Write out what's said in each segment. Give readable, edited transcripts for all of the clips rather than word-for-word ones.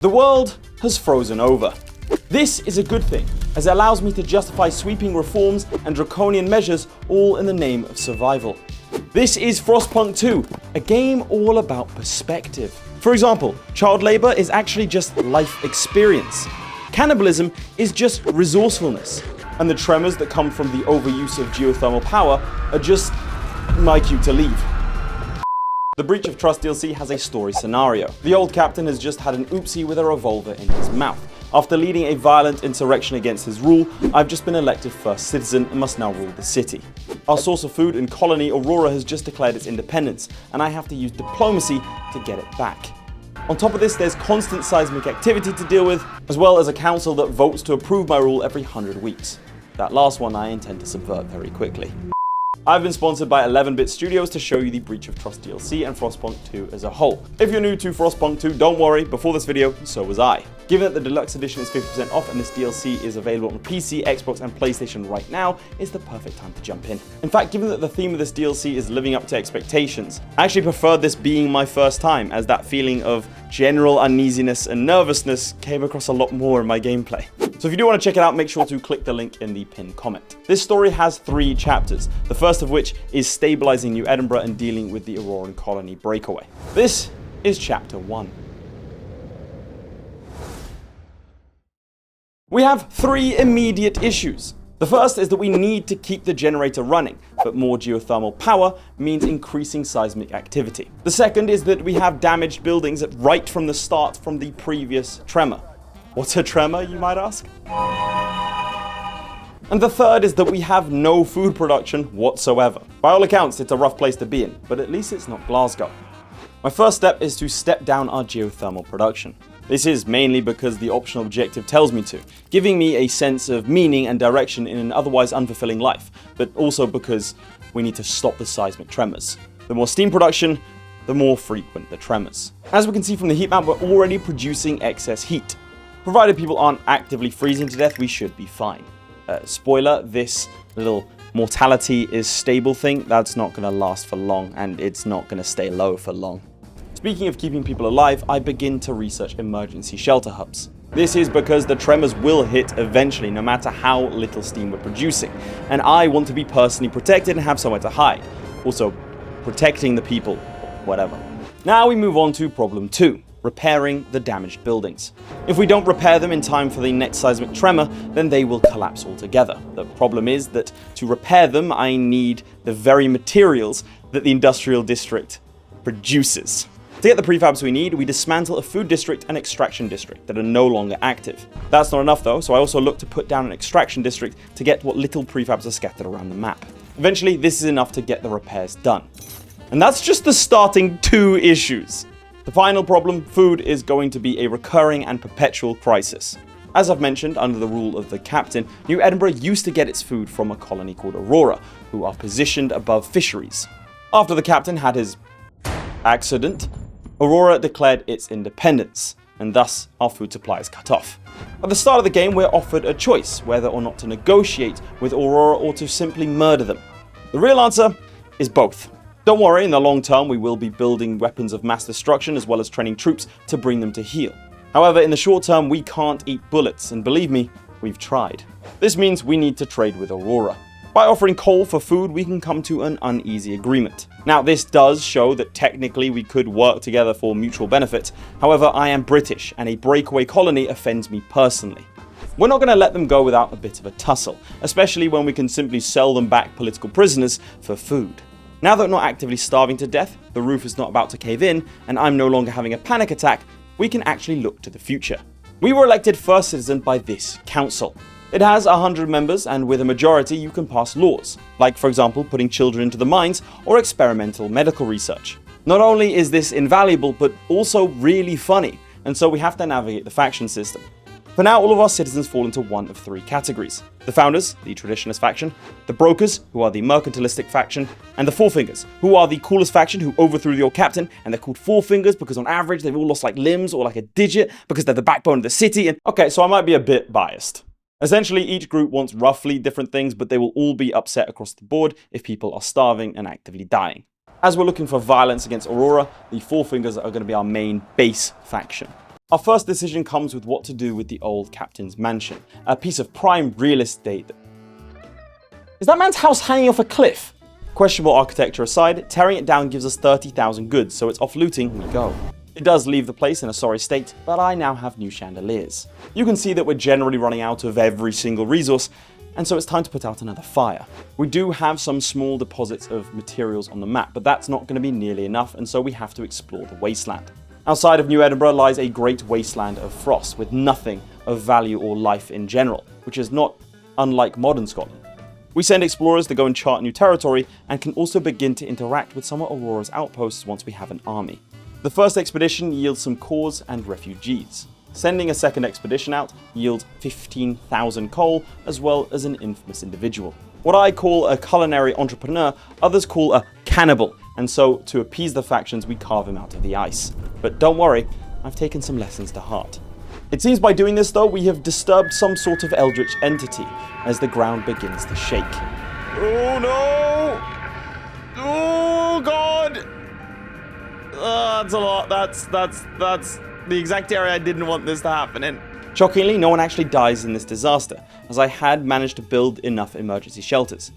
The world has frozen over. This is a good thing, as it allows me to justify sweeping reforms and draconian measures all in the name of survival. This is Frostpunk 2, a game all about perspective. For example, child labor is actually just life experience. Cannibalism is just resourcefulness. And the tremors that come from the overuse of geothermal power are just my cue to leave. The Breach of Trust DLC has a story scenario. The old captain has just had an oopsie with a revolver in his mouth. After leading a violent insurrection against his rule, I've just been elected first citizen and must now rule the city. Our source of food and colony, Aurora, has just declared its independence, and I have to use diplomacy to get it back. On top of this, there's constant seismic activity to deal with, as well as a council that votes to approve my rule every 100 weeks. That last one I intend to subvert very quickly. I've been sponsored by 11-Bit Studios to show you the Breach of Trust DLC and Frostpunk 2 as a whole. If you're new to Frostpunk 2, don't worry, before this video, so was I. Given that the deluxe edition is 50% off and this DLC is available on PC, Xbox and PlayStation right now, it's the perfect time to jump in. In fact, given that the theme of this DLC is living up to expectations, I actually preferred this being my first time, as that feeling of general uneasiness and nervousness came across a lot more in my gameplay. So if you do want to check it out, make sure to click the link in the pinned comment. This story has 3 chapters, the first of which is stabilizing New Edinburgh and dealing with the Auroran colony breakaway. This is chapter 1. We have 3 immediate issues. The first is that we need to keep the generator running, but more geothermal power means increasing seismic activity. The second is that we have damaged buildings right from the start from the previous tremor. What's a tremor, you might ask? And the third is that we have no food production whatsoever. By all accounts, it's a rough place to be in, but at least it's not Glasgow. My first step is to step down our geothermal production. This is mainly because the optional objective tells me to, giving me a sense of meaning and direction in an otherwise unfulfilling life, but also because we need to stop the seismic tremors. The more steam production, the more frequent the tremors. As we can see from the heat map, we're already producing excess heat. Provided people aren't actively freezing to death, we should be fine. Spoiler, this little mortality is stable thing, that's not going to last for long, and it's not going to stay low for long. Speaking of keeping people alive, I begin to research emergency shelter hubs. This is because the tremors will hit eventually, no matter how little steam we're producing, and I want to be personally protected and have somewhere to hide. Also, protecting the people, whatever. Now we move on to problem 2. Repairing the damaged buildings. If we don't repair them in time for the next seismic tremor, then they will collapse altogether. The problem is that to repair them, I need the very materials that the industrial district produces. To get the prefabs we need, we dismantle a food district and extraction district that are no longer active. That's not enough though, so I also look to put down an extraction district to get what little prefabs are scattered around the map. Eventually, this is enough to get the repairs done. And that's just the starting 2 issues. The final problem, food, is going to be a recurring and perpetual crisis. As I've mentioned, under the rule of the captain, New Edinburgh used to get its food from a colony called Aurora, who are positioned above fisheries. After the captain had his accident, Aurora declared its independence, and thus our food supply is cut off. At the start of the game, we're offered a choice, whether or not to negotiate with Aurora or to simply murder them. The real answer is both. Don't worry, in the long term we will be building weapons of mass destruction as well as training troops to bring them to heel. However, in the short term we can't eat bullets, and believe me, we've tried. This means we need to trade with Aurora. By offering coal for food, we can come to an uneasy agreement. Now, this does show that technically we could work together for mutual benefit. However, I am British, and a breakaway colony offends me personally. We're not going to let them go without a bit of a tussle, especially when we can simply sell them back political prisoners for food. Now that we're not actively starving to death, the roof is not about to cave in, and I'm no longer having a panic attack, we can actually look to the future. We were elected first citizen by this council. It has 100 members, and with a majority you can pass laws, like for example putting children into the mines or experimental medical research. Not only is this invaluable, but also really funny, and so we have to navigate the faction system. For now, all of our citizens fall into one of 3 categories. The Founders, the Traditionalist faction, the Brokers, who are the Mercantilistic faction, and the Four Fingers, who are the coolest faction who overthrew the old captain, and they're called Four Fingers because on average they've all lost like limbs or like a digit because they're the backbone of the city, and okay, so I might be a bit biased. Essentially, each group wants roughly different things, but they will all be upset across the board if people are starving and actively dying. As we're looking for violence against Aurora, the Four Fingers are going to be our main base faction. Our first decision comes with what to do with the old captain's mansion, a piece of prime real estate. Is that man's house hanging off a cliff? Questionable architecture aside, tearing it down gives us 30,000 goods, so it's off looting we go. It does leave the place in a sorry state, but I now have new chandeliers. You can see that we're generally running out of every single resource, and so it's time to put out another fire. We do have some small deposits of materials on the map, but that's not going to be nearly enough, and so we have to explore the wasteland. Outside of New Edinburgh lies a great wasteland of frost, with nothing of value or life in general, which is not unlike modern Scotland. We send explorers to go and chart new territory, and can also begin to interact with some of Aurora's outposts once we have an army. The first expedition yields some cores and refugees. Sending a second expedition out yields 15,000 coal, as well as an infamous individual. What I call a culinary entrepreneur, others call a cannibal, and so to appease the factions we carve him out of the ice. But don't worry, I've taken some lessons to heart. It seems by doing this though, we have disturbed some sort of eldritch entity, as the ground begins to shake. Oh no! Oh god! That's a lot. That's the exact area I didn't want this to happen in. Shockingly, no one actually dies in this disaster, as I had managed to build enough emergency shelters.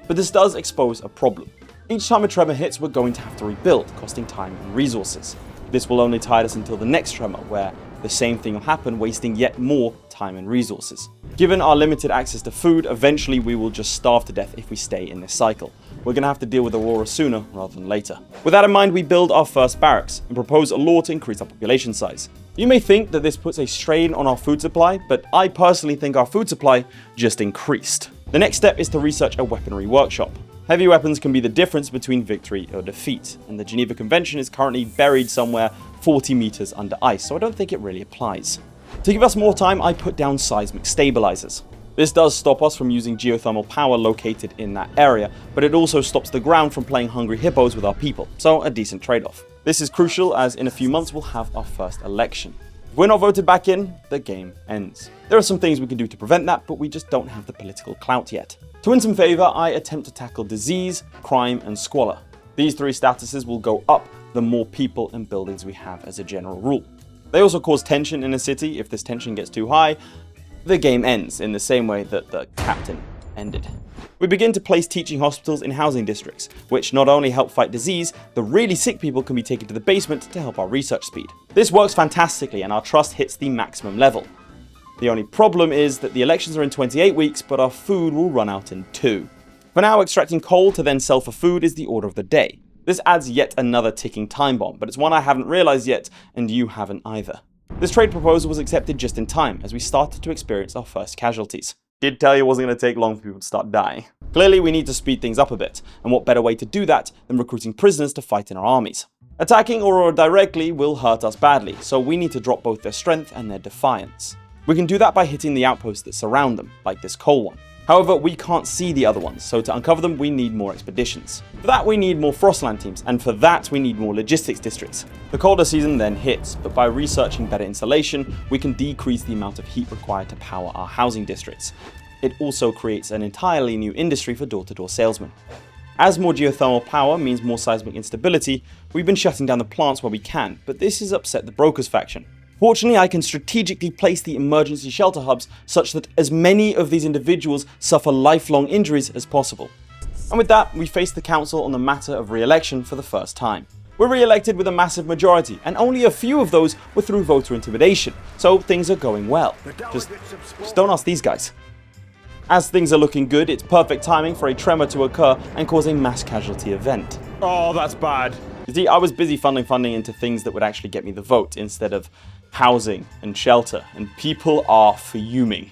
But this does expose a problem. Each time a tremor hits, we're going to have to rebuild, costing time and resources. This will only tide us until the next tremor, where the same thing will happen, wasting yet more time and resources. Given our limited access to food, eventually we will just starve to death if we stay in this cycle. We're going to have to deal with Aurora sooner rather than later. With that in mind, we build our first barracks and propose a law to increase our population size. You may think that this puts a strain on our food supply, but I personally think our food supply just increased. The next step is to research a weaponry workshop. Heavy weapons can be the difference between victory or defeat, and the Geneva Convention is currently buried somewhere 40 meters under ice, so I don't think it really applies. To give us more time, I put down seismic stabilizers. This does stop us from using geothermal power located in that area, but it also stops the ground from playing hungry hippos with our people, so a decent trade-off. This is crucial, as in a few months we'll have our first election. If we're not voted back in, the game ends. There are some things we can do to prevent that, but we just don't have the political clout yet. To win some favour, I attempt to tackle disease, crime and squalor. These three statuses will go up the more people and buildings we have as a general rule. They also cause tension in a city. If this tension gets too high, the game ends in the same way that the captain ended. We begin to place teaching hospitals in housing districts, which not only help fight disease, the really sick people can be taken to the basement to help our research speed. This works fantastically and our trust hits the maximum level. The only problem is that the elections are in 28 weeks, but our food will run out in 2. For now, extracting coal to then sell for food is the order of the day. This adds yet another ticking time bomb, but it's one I haven't realized yet, and you haven't either. This trade proposal was accepted just in time, as we started to experience our first casualties. Did tell you it wasn't going to take long for people to start dying. Clearly, we need to speed things up a bit, and what better way to do that than recruiting prisoners to fight in our armies. Attacking Aurora directly will hurt us badly, so we need to drop both their strength and their defiance. We can do that by hitting the outposts that surround them, like this coal one. However, we can't see the other ones, so to uncover them we need more expeditions. For that we need more Frostland teams, and for that we need more logistics districts. The colder season then hits, but by researching better insulation, we can decrease the amount of heat required to power our housing districts. It also creates an entirely new industry for door-to-door salesmen. As more geothermal power means more seismic instability, we've been shutting down the plants where we can, but this has upset the Brokers faction. Fortunately, I can strategically place the emergency shelter hubs such that as many of these individuals suffer lifelong injuries as possible. And with that, we face the council on the matter of re-election for the first time. We're re-elected with a massive majority, and only a few of those were through voter intimidation, so things are going well. Just don't ask these guys. As things are looking good, it's perfect timing for a tremor to occur and cause a mass casualty event. Oh, that's bad. You see, I was busy funneling funding into things that would actually get me the vote instead of housing and shelter, and people are fuming.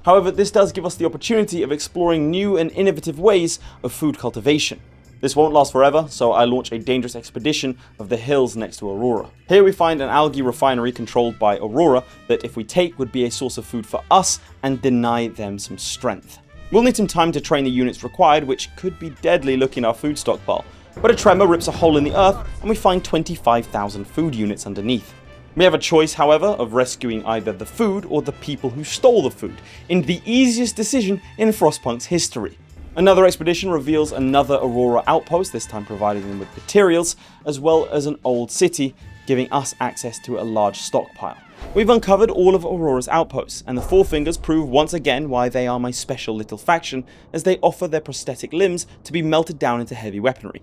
However, this does give us the opportunity of exploring new and innovative ways of food cultivation. This won't last forever, so I launch a dangerous expedition of the hills next to Aurora. Here we find an algae refinery controlled by Aurora that if we take would be a source of food for us and deny them some strength. We'll need some time to train the units required, which could be deadly looking at our food stockpile. But a tremor rips a hole in the earth and we find 25,000 food units underneath. We have a choice, however, of rescuing either the food or the people who stole the food, in the easiest decision in Frostpunk's history. Another expedition reveals another Aurora outpost, this time providing them with materials, as well as an old city giving us access to a large stockpile. We've uncovered all of Aurora's outposts, and the Four Fingers prove once again why they are my special little faction, as they offer their prosthetic limbs to be melted down into heavy weaponry.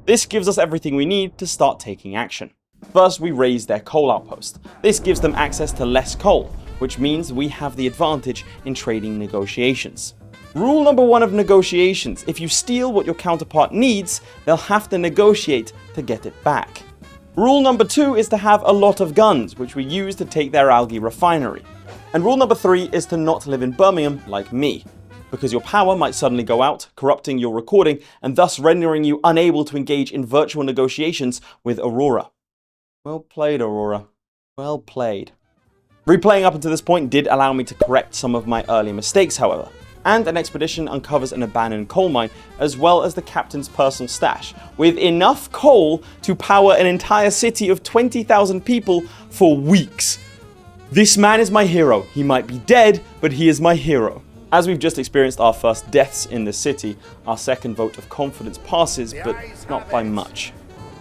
This gives us everything we need to start taking action. First, we raise their coal outpost. This gives them access to less coal, which means we have the advantage in trading negotiations. Rule number 1 of negotiations: if you steal what your counterpart needs, they'll have to negotiate to get it back. Rule number 2 is to have a lot of guns, which we use to take their algae refinery. And rule number 3 is to not live in Birmingham like me, because your power might suddenly go out, corrupting your recording, and thus rendering you unable to engage in virtual negotiations with Aurora. Well played, Aurora. Well played. Replaying up until this point did allow me to correct some of my early mistakes, however. And an expedition uncovers an abandoned coal mine, as well as the captain's personal stash, with enough coal to power an entire city of 20,000 people for weeks. This man is my hero. He might be dead, but he is my hero. As we've just experienced our first deaths in the city, our second vote of confidence passes, but not by much.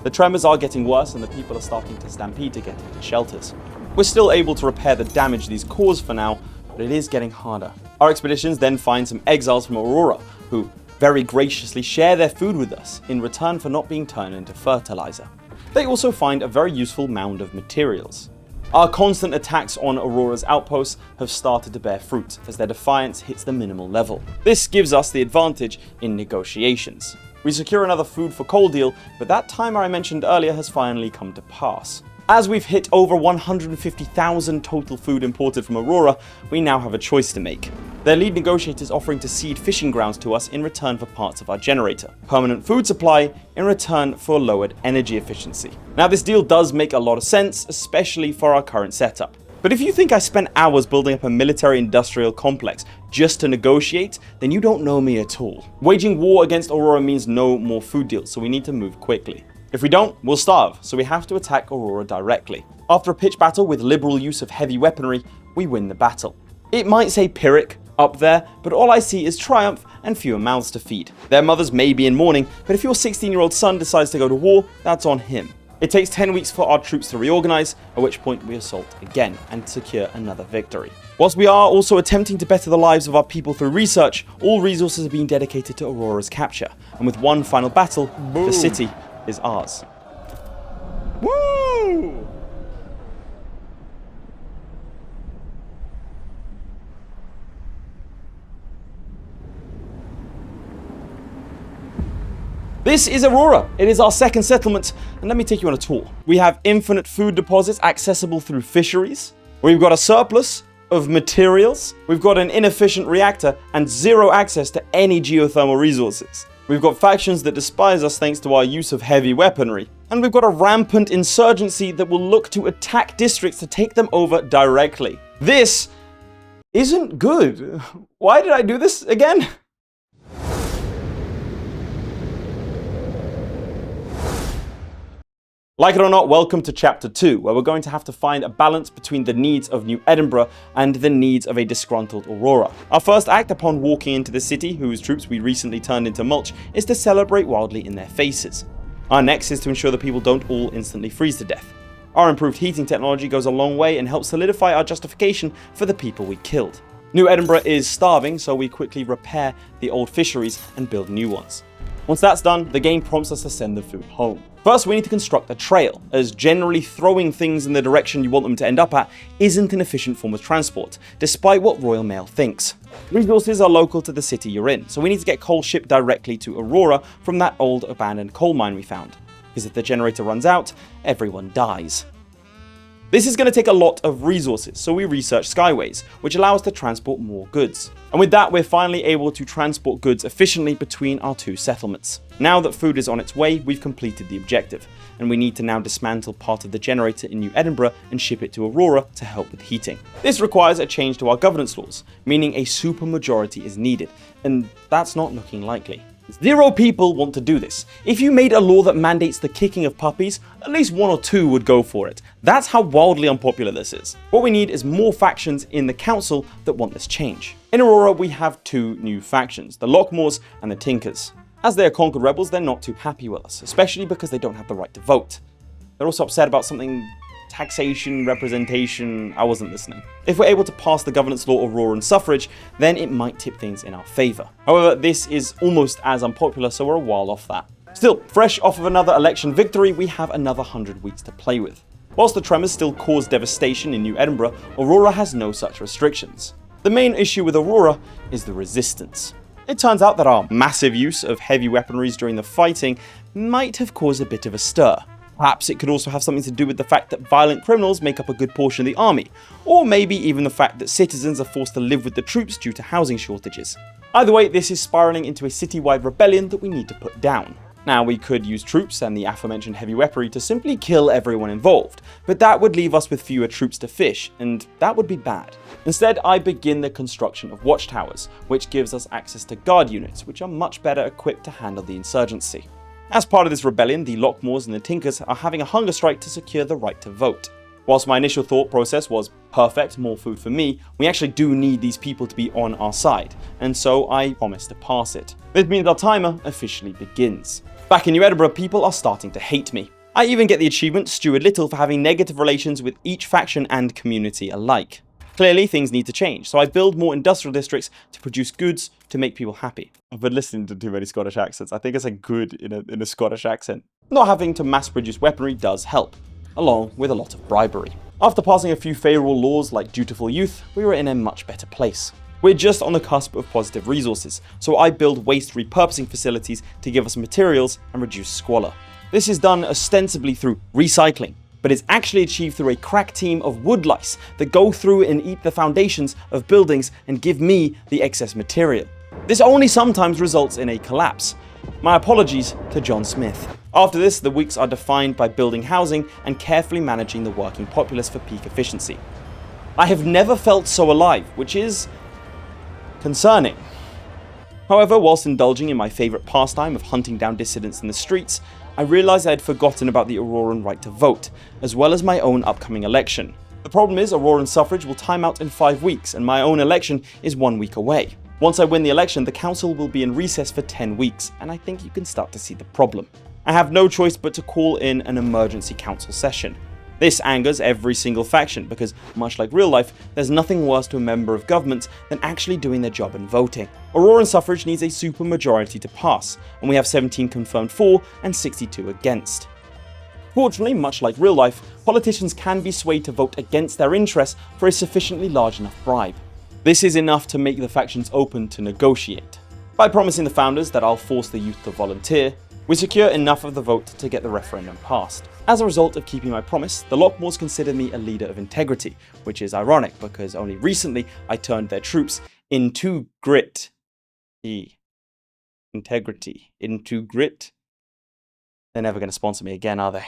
The tremors are getting worse and the people are starting to stampede to get into shelters. We're still able to repair the damage these cause for now, but it is getting harder. Our expeditions then find some exiles from Aurora, who very graciously share their food with us in return for not being turned into fertilizer. They also find a very useful mound of materials. Our constant attacks on Aurora's outposts have started to bear fruit, as their defiance hits the minimal level. This gives us the advantage in negotiations. We secure another food for coal deal, but that timer I mentioned earlier has finally come to pass. As we've hit over 150,000 total food imported from Aurora, we now have a choice to make. Their lead negotiator is offering to cede fishing grounds to us in return for parts of our generator, permanent food supply in return for lowered energy efficiency. Now this deal does make a lot of sense, especially for our current setup. But if you think I spent hours building up a military-industrial complex just to negotiate, then you don't know me at all. Waging war against Aurora means no more food deals, so we need to move quickly. If we don't, we'll starve, so we have to attack Aurora directly. After a pitched battle with liberal use of heavy weaponry, we win the battle. It might say Pyrrhic up there, but all I see is triumph and fewer mouths to feed. Their mothers may be in mourning, but if your 16-year-old son decides to go to war, that's on him. It takes 10 weeks for our troops to reorganize, at which point we assault again and secure another victory. Whilst we are also attempting to better the lives of our people through research, all resources are being dedicated to Aurora's capture, and with one final battle, the city is ours. Woo! This is Aurora. It is our second settlement, and let me take you on a tour. We have infinite food deposits accessible through fisheries. We've got a surplus of materials. We've got an inefficient reactor and zero access to any geothermal resources. We've got factions that despise us thanks to our use of heavy weaponry. And we've got a rampant insurgency that will look to attack districts to take them over directly. This isn't good. Why did I do this again? Like it or not, welcome to Chapter 2, where we're going to have to find a balance between the needs of New Edinburgh and the needs of a disgruntled Aurora. Our first act upon walking into the city, whose troops we recently turned into mulch, is to celebrate wildly in their faces. Our next is to ensure the people don't all instantly freeze to death. Our improved heating technology goes a long way and helps solidify our justification for the people we killed. New Edinburgh is starving, so we quickly repair the old fisheries and build new ones. Once that's done, the game prompts us to send the food home. First, we need to construct a trail, as generally throwing things in the direction you want them to end up at isn't an efficient form of transport, despite what Royal Mail thinks. Resources are local to the city you're in, so we need to get coal shipped directly to Aurora from that old abandoned coal mine we found, because if the generator runs out, everyone dies. This is going to take a lot of resources, so we research skyways, which allow us to transport more goods. And with that, we're finally able to transport goods efficiently between our two settlements. Now that food is on its way, we've completed the objective, and we need to now dismantle part of the generator in New Edinburgh and ship it to Aurora to help with heating. This requires a change to our governance laws, meaning a supermajority is needed, and that's not looking likely. 0 people want to do this. If you made a law that mandates the kicking of puppies, at least 1 or 2 would go for it. That's how wildly unpopular this is. What we need is more factions in the council that want this change. In Aurora, we have 2 new factions, the Lockmores and the Tinkers. As they are conquered rebels, they're not too happy with us, especially because they don't have the right to vote. They're also upset about something taxation, representation. I wasn't listening. If we're able to pass the governance law Aurora and suffrage, then it might tip things in our favour. However, this is almost as unpopular, so we're a while off that. Still, fresh off of another election victory, we have another 100 weeks to play with. Whilst the tremors still cause devastation in New Edinburgh, Aurora has no such restrictions. The main issue with Aurora is the resistance. It turns out that our massive use of heavy weaponries during the fighting might have caused a bit of a stir. Perhaps it could also have something to do with the fact that violent criminals make up a good portion of the army, or maybe even the fact that citizens are forced to live with the troops due to housing shortages. Either way, this is spiralling into a citywide rebellion that we need to put down. Now, we could use troops and the aforementioned heavy weaponry to simply kill everyone involved, but that would leave us with fewer troops to fish, and that would be bad. Instead, I begin the construction of watchtowers, which gives us access to guard units, which are much better equipped to handle the insurgency. As part of this rebellion, the Lockmores and the Tinkers are having a hunger strike to secure the right to vote. Whilst my initial thought process was perfect, more food for me, we actually do need these people to be on our side, and so I promise to pass it. This means our timer officially begins. Back in New Edinburgh, people are starting to hate me. I even get the achievement Steward Little for having negative relations with each faction and community alike. Clearly, things need to change, so I build more industrial districts to produce goods to make people happy. I've been listening to too many Scottish accents. I think it's a good in a Scottish accent. Not having to mass produce weaponry does help, along with a lot of bribery. After passing a few favourable laws like dutiful youth, we were in a much better place. We're just on the cusp of positive resources, so I build waste repurposing facilities to give us materials and reduce squalor. This is done ostensibly through recycling, but it's actually achieved through a crack team of wood lice that go through and eat the foundations of buildings and give me the excess material. This only sometimes results in a collapse. My apologies to John Smith. After this, the weeks are defined by building housing and carefully managing the working populace for peak efficiency. I have never felt so alive, which is concerning. However, whilst indulging in my favourite pastime of hunting down dissidents in the streets, I realised I had forgotten about the Auroran right to vote, as well as my own upcoming election. The problem is Auroran suffrage will time out in 5 weeks, and my own election is 1 week away. Once I win the election, the council will be in recess for 10 weeks, and I think you can start to see the problem. I have no choice but to call in an emergency council session. This angers every single faction because, much like real life, there's nothing worse to a member of government than actually doing their job and voting. Auroran suffrage needs a supermajority to pass, and we have 17 confirmed for and 62 against. Fortunately, much like real life, politicians can be swayed to vote against their interests for a sufficiently large enough bribe. This is enough to make the factions open to negotiate. By promising the founders that I'll force the youth to volunteer, we secure enough of the vote to get the referendum passed. As a result of keeping my promise, the Lockmores consider me a leader of integrity, which is ironic because only recently I turned their troops into grit. Integrity. Into grit? They're never going to sponsor me again, are they?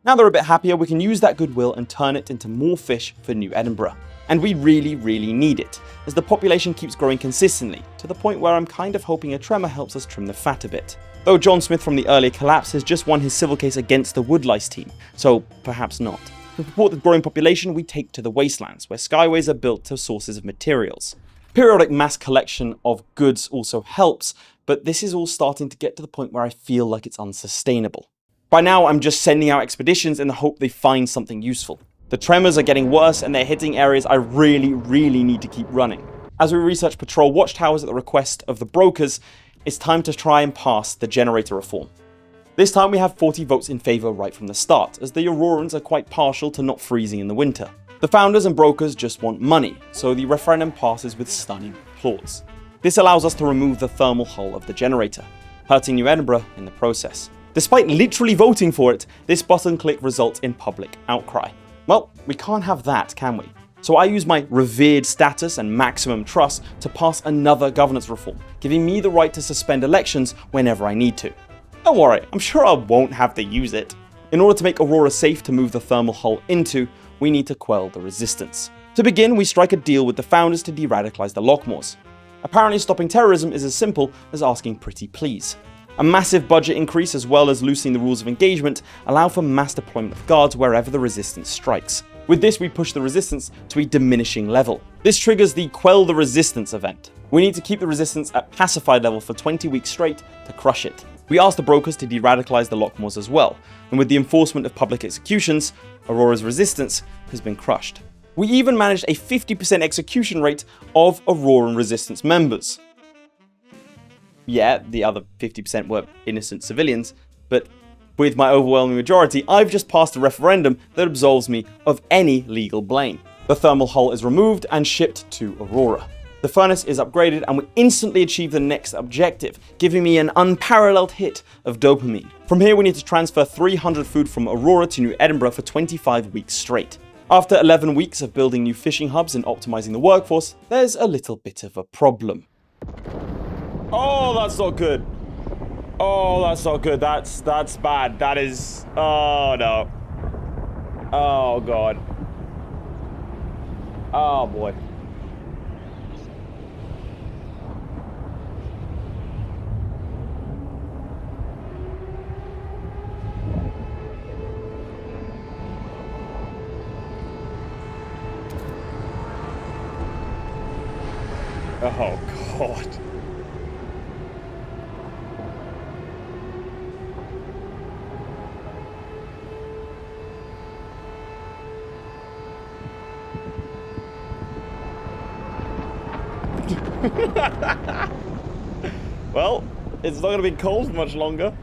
Now they're a bit happier, we can use that goodwill and turn it into more fish for New Edinburgh. And we really, really need it, as the population keeps growing consistently, to the point where I'm kind of hoping a tremor helps us trim the fat a bit. Though John Smith from the earlier collapse has just won his civil case against the Woodlice team, so perhaps not. To support the growing population, we take to the wastelands, where skyways are built to sources of materials. Periodic mass collection of goods also helps, but this is all starting to get to the point where I feel like it's unsustainable. By now, I'm just sending out expeditions in the hope they find something useful. The tremors are getting worse and they're hitting areas I really, really need to keep running. As we research patrol watchtowers at the request of the brokers, it's time to try and pass the generator reform. This time we have 40 votes in favour right from the start, as the Aurorans are quite partial to not freezing in the winter. The founders and brokers just want money, so the referendum passes with stunning applause. This allows us to remove the thermal hull of the generator, hurting New Edinburgh in the process. Despite literally voting for it, this button click results in public outcry. Well, we can't have that, can we? So I use my revered status and maximum trust to pass another governance reform, giving me the right to suspend elections whenever I need to. Don't worry, I'm sure I won't have to use it. In order to make Aurora safe to move the thermal hull into, we need to quell the resistance. To begin, we strike a deal with the founders to de-radicalise the Lockmores. Apparently stopping terrorism is as simple as asking pretty please. A massive budget increase as well as loosening the rules of engagement allow for mass deployment of guards wherever the resistance strikes. With this, we push the resistance to a diminishing level. This triggers the Quell the Resistance event. We need to keep the resistance at pacified level for 20 weeks straight to crush it. We asked the brokers to de-radicalize the Lockmores as well, and with the enforcement of public executions, Aurora's resistance has been crushed. We even managed a 50% execution rate of Auroran resistance members. Yeah, the other 50% were innocent civilians, but with my overwhelming majority, I've just passed a referendum that absolves me of any legal blame. The thermal hull is removed and shipped to Aurora. The furnace is upgraded and we instantly achieve the next objective, giving me an unparalleled hit of dopamine. From here we need to transfer 300 food from Aurora to New Edinburgh for 25 weeks straight. After 11 weeks of building new fishing hubs and optimizing the workforce, there's a little bit of a problem. Oh, that's not good. Oh, that's not good. That's bad. That is... Oh, no. Oh, God. Oh, boy. Oh, God. Well, it's not going to be cold for much longer.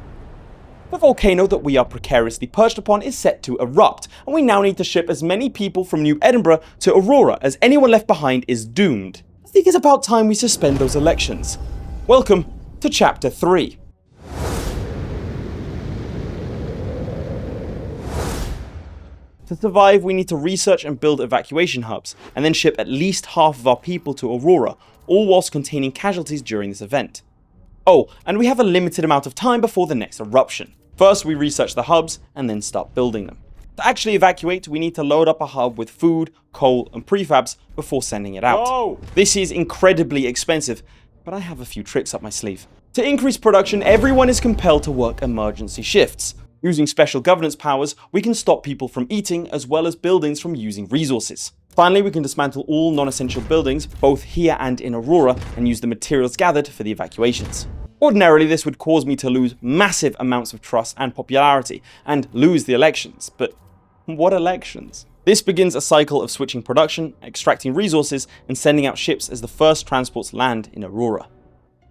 The volcano that we are precariously perched upon is set to erupt, and we now need to ship as many people from New Edinburgh to Aurora, as anyone left behind is doomed. I think it's about time we suspend those elections. Welcome to Chapter 3. To survive, we need to research and build evacuation hubs, and then ship at least half of our people to Aurora, all whilst containing casualties during this event. Oh, and we have a limited amount of time before the next eruption. First, we research the hubs, and then start building them. To actually evacuate, we need to load up a hub with food, coal, and prefabs before sending it out. Whoa. This is incredibly expensive, but I have a few tricks up my sleeve. To increase production, everyone is compelled to work emergency shifts. Using special governance powers, we can stop people from eating as well as buildings from using resources. Finally, we can dismantle all non-essential buildings, both here and in Aurora, and use the materials gathered for the evacuations. Ordinarily, this would cause me to lose massive amounts of trust and popularity, and lose the elections, but what elections? This begins a cycle of switching production, extracting resources, and sending out ships as the first transports land in Aurora.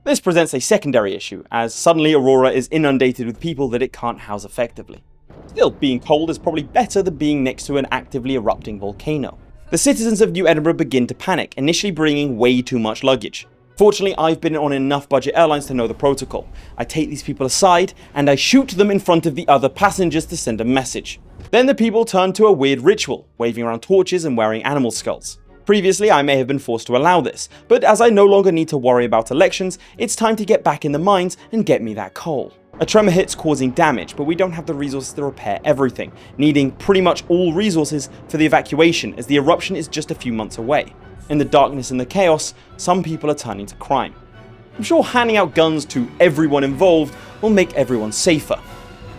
This presents a secondary issue, as suddenly Aurora is inundated with people that it can't house effectively. Still, being cold is probably better than being next to an actively erupting volcano. The citizens of New Edinburgh begin to panic, initially bringing way too much luggage. Fortunately, I've been on enough budget airlines to know the protocol. I take these people aside, and I shoot them in front of the other passengers to send a message. Then the people turn to a weird ritual, waving around torches and wearing animal skulls. Previously, I may have been forced to allow this, but as I no longer need to worry about elections, it's time to get back in the mines and get me that coal. A tremor hits, causing damage, but we don't have the resources to repair everything, needing pretty much all resources for the evacuation as the eruption is just a few months away. In the darkness and the chaos, some people are turning to crime. I'm sure handing out guns to everyone involved will make everyone safer.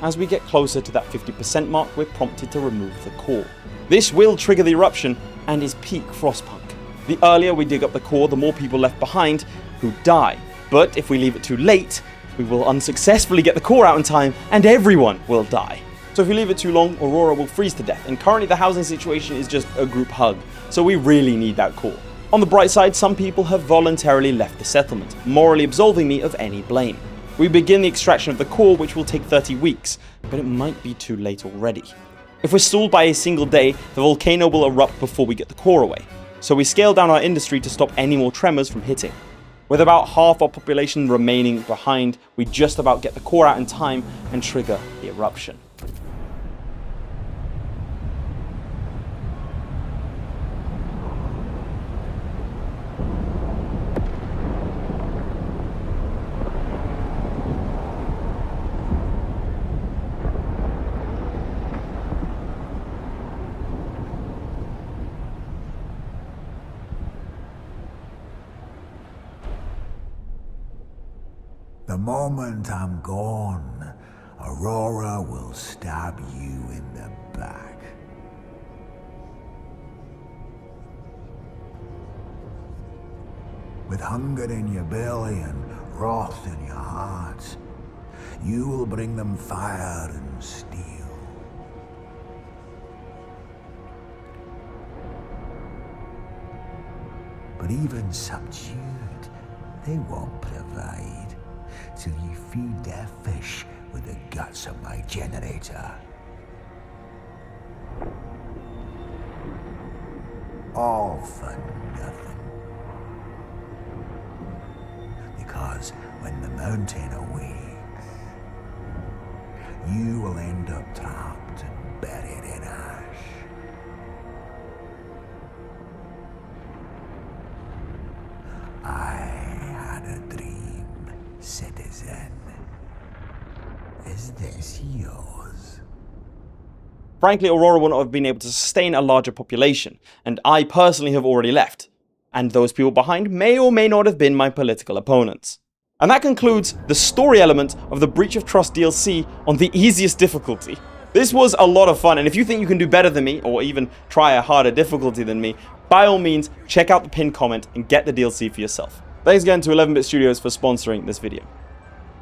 As we get closer to that 50% mark, we're prompted to remove the core. This will trigger the eruption and is peak Frostpunk. The earlier we dig up the core, the more people left behind who die. But if we leave it too late, we will unsuccessfully get the core out in time and everyone will die. So if we leave it too long, Aurora will freeze to death, and currently the housing situation is just a group hug, so we really need that core. On the bright side, some people have voluntarily left the settlement, morally absolving me of any blame. We begin the extraction of the core, which will take 30 weeks, but it might be too late already. If we're stalled by a single day, the volcano will erupt before we get the core away, so we scale down our industry to stop any more tremors from hitting. With about half our population remaining behind, we just about get the core out in time and trigger the eruption. The moment I'm gone, Aurora will stab you in the back. With hunger in your belly and wrath in your hearts, You will bring them fire and steel. But even subdued, they won't provide till you feed their fish with the guts of my generator. All for nothing. Because when the mountain awakes, you will end up trapped and buried in ash. I had a dream, citizen. Is this yours? Frankly, Aurora would not have been able to sustain a larger population, and I personally have already left. And those people behind may or may not have been my political opponents. And that concludes the story element of the Breach of Trust DLC on the easiest difficulty. This was a lot of fun, and if you think you can do better than me, or even try a harder difficulty than me, by all means, check out the pinned comment and get the DLC for yourself. Thanks again to 11-Bit Studios for sponsoring this video.